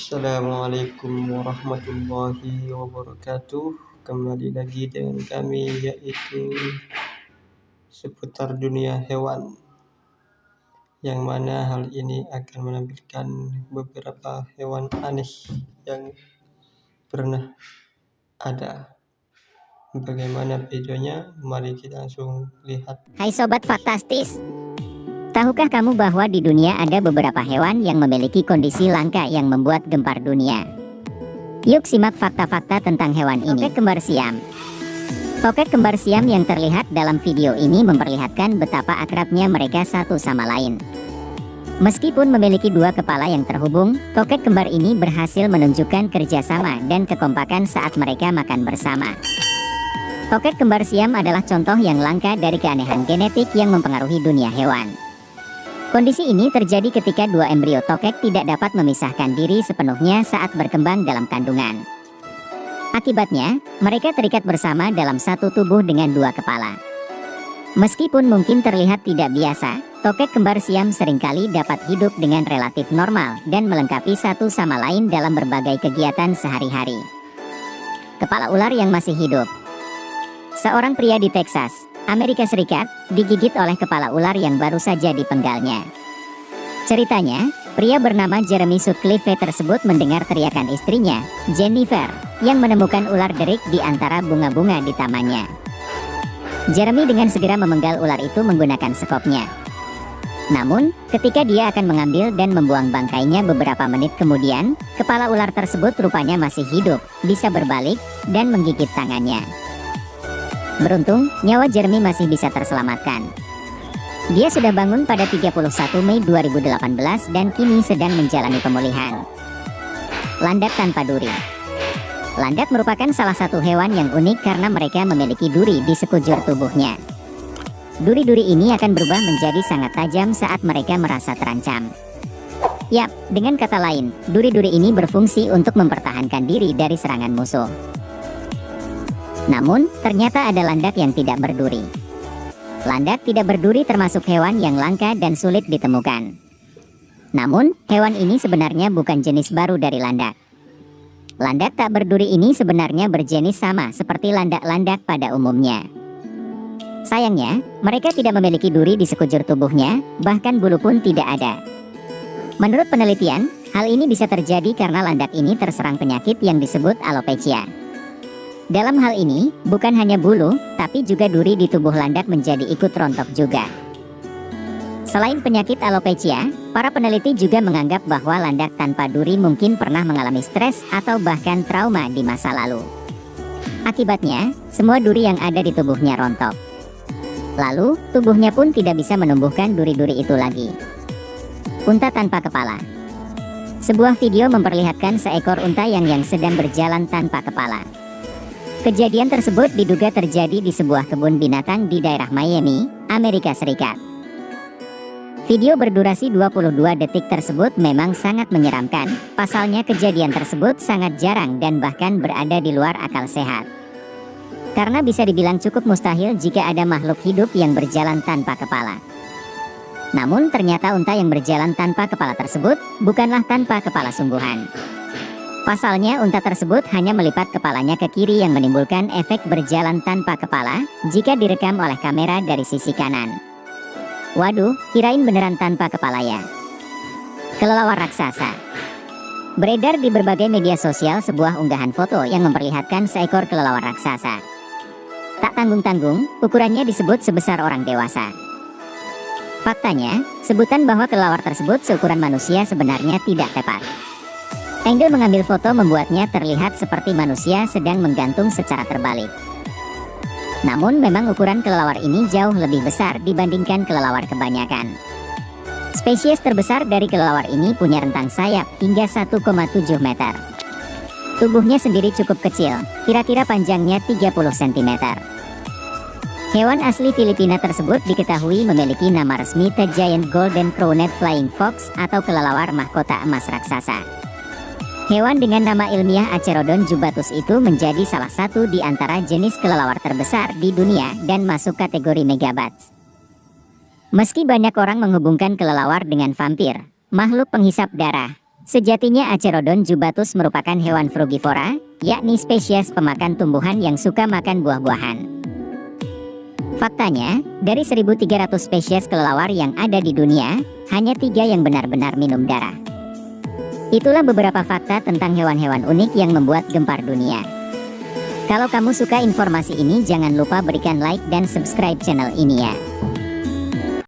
Assalamualaikum warahmatullahi wabarakatuh. Kembali lagi dengan kami, yaitu seputar dunia hewan, yang mana hal ini akan menampilkan beberapa hewan aneh yang pernah ada. Bagaimana videonya? Mari kita langsung lihat. Hai Sobat Faktastis, tahukah kamu bahwa di dunia ada beberapa hewan yang memiliki kondisi langka yang membuat gempar dunia? Yuk simak fakta-fakta tentang hewan ini. Tokek kembar siam. Tokek kembar siam yang terlihat dalam video ini memperlihatkan betapa akrabnya mereka satu sama lain. Meskipun memiliki dua kepala yang terhubung, tokek kembar ini berhasil menunjukkan kerjasama dan kekompakan saat mereka makan bersama. Tokek kembar siam adalah contoh yang langka dari keanehan genetik yang mempengaruhi dunia hewan. Kondisi ini terjadi ketika dua embrio tokek tidak dapat memisahkan diri sepenuhnya saat berkembang dalam kandungan. Akibatnya, mereka terikat bersama dalam satu tubuh dengan dua kepala. Meskipun mungkin terlihat tidak biasa, tokek kembar siam seringkali dapat hidup dengan relatif normal dan melengkapi satu sama lain dalam berbagai kegiatan sehari-hari. Kepala ular yang masih hidup. Seorang pria di Texas, Amerika Serikat, digigit oleh kepala ular yang baru saja dipenggalnya. Ceritanya, pria bernama Jeremy Sutcliffe tersebut mendengar teriakan istrinya, Jennifer, yang menemukan ular derik di antara bunga-bunga di tamannya. Jeremy dengan segera memenggal ular itu menggunakan sekopnya. Namun, ketika dia akan mengambil dan membuang bangkainya beberapa menit kemudian, kepala ular tersebut rupanya masih hidup, bisa berbalik, dan menggigit tangannya. Beruntung, nyawa Jeremy masih bisa terselamatkan. Dia sudah bangun pada 31 Mei 2018 dan kini sedang menjalani pemulihan. Landak tanpa duri. Landak merupakan salah satu hewan yang unik karena mereka memiliki duri di sekujur tubuhnya. Duri-duri ini akan berubah menjadi sangat tajam saat mereka merasa terancam. Yap, dengan kata lain, duri-duri ini berfungsi untuk mempertahankan diri dari serangan musuh. Namun, ternyata ada landak yang tidak berduri. Landak tidak berduri termasuk hewan yang langka dan sulit ditemukan. Namun, hewan ini sebenarnya bukan jenis baru dari landak. Landak tak berduri ini sebenarnya berjenis sama seperti landak-landak pada umumnya. Sayangnya, mereka tidak memiliki duri di sekujur tubuhnya, bahkan bulu pun tidak ada. Menurut penelitian, hal ini bisa terjadi karena landak ini terserang penyakit yang disebut alopecia. Dalam hal ini, bukan hanya bulu, tapi juga duri di tubuh landak menjadi ikut rontok juga. Selain penyakit alopecia, para peneliti juga menganggap bahwa landak tanpa duri mungkin pernah mengalami stres atau bahkan trauma di masa lalu. Akibatnya, semua duri yang ada di tubuhnya rontok. Lalu, tubuhnya pun tidak bisa menumbuhkan duri-duri itu lagi. Unta tanpa kepala. Sebuah video memperlihatkan seekor unta yang sedang berjalan tanpa kepala. Kejadian tersebut diduga terjadi di sebuah kebun binatang di daerah Miami, Amerika Serikat. Video berdurasi 22 detik tersebut memang sangat menyeramkan, pasalnya kejadian tersebut sangat jarang dan bahkan berada di luar akal sehat. Karena bisa dibilang cukup mustahil jika ada makhluk hidup yang berjalan tanpa kepala. Namun ternyata unta yang berjalan tanpa kepala tersebut bukanlah tanpa kepala sungguhan. Pasalnya unta tersebut hanya melipat kepalanya ke kiri yang menimbulkan efek berjalan tanpa kepala jika direkam oleh kamera dari sisi kanan. Waduh, kirain beneran tanpa kepala ya. Kelelawar raksasa. Beredar di berbagai media sosial sebuah unggahan foto yang memperlihatkan seekor kelelawar raksasa. Tak tanggung-tanggung, ukurannya disebut sebesar orang dewasa. Faktanya, sebutan bahwa kelelawar tersebut seukuran manusia sebenarnya tidak tepat. Angle mengambil foto membuatnya terlihat seperti manusia sedang menggantung secara terbalik. Namun memang ukuran kelelawar ini jauh lebih besar dibandingkan kelelawar kebanyakan. Spesies terbesar dari kelelawar ini punya rentang sayap hingga 1,7 meter. Tubuhnya sendiri cukup kecil, kira-kira panjangnya 30 cm. Hewan asli Filipina tersebut diketahui memiliki nama resmi The Giant Golden Crowned Flying Fox atau kelelawar mahkota emas raksasa. Hewan dengan nama ilmiah Acherodon jubatus itu menjadi salah satu di antara jenis kelelawar terbesar di dunia dan masuk kategori megabats. Meski banyak orang menghubungkan kelelawar dengan vampir, makhluk penghisap darah, Sejatinya Acerodon jubatus merupakan hewan frugivora, yakni spesies pemakan tumbuhan yang suka makan buah-buahan. Faktanya, dari 1.300 spesies kelelawar yang ada di dunia, hanya 3 yang benar-benar minum darah. Itulah beberapa fakta tentang hewan-hewan unik yang membuat gempar dunia. Kalau kamu suka informasi ini, jangan lupa berikan like dan subscribe channel ini ya.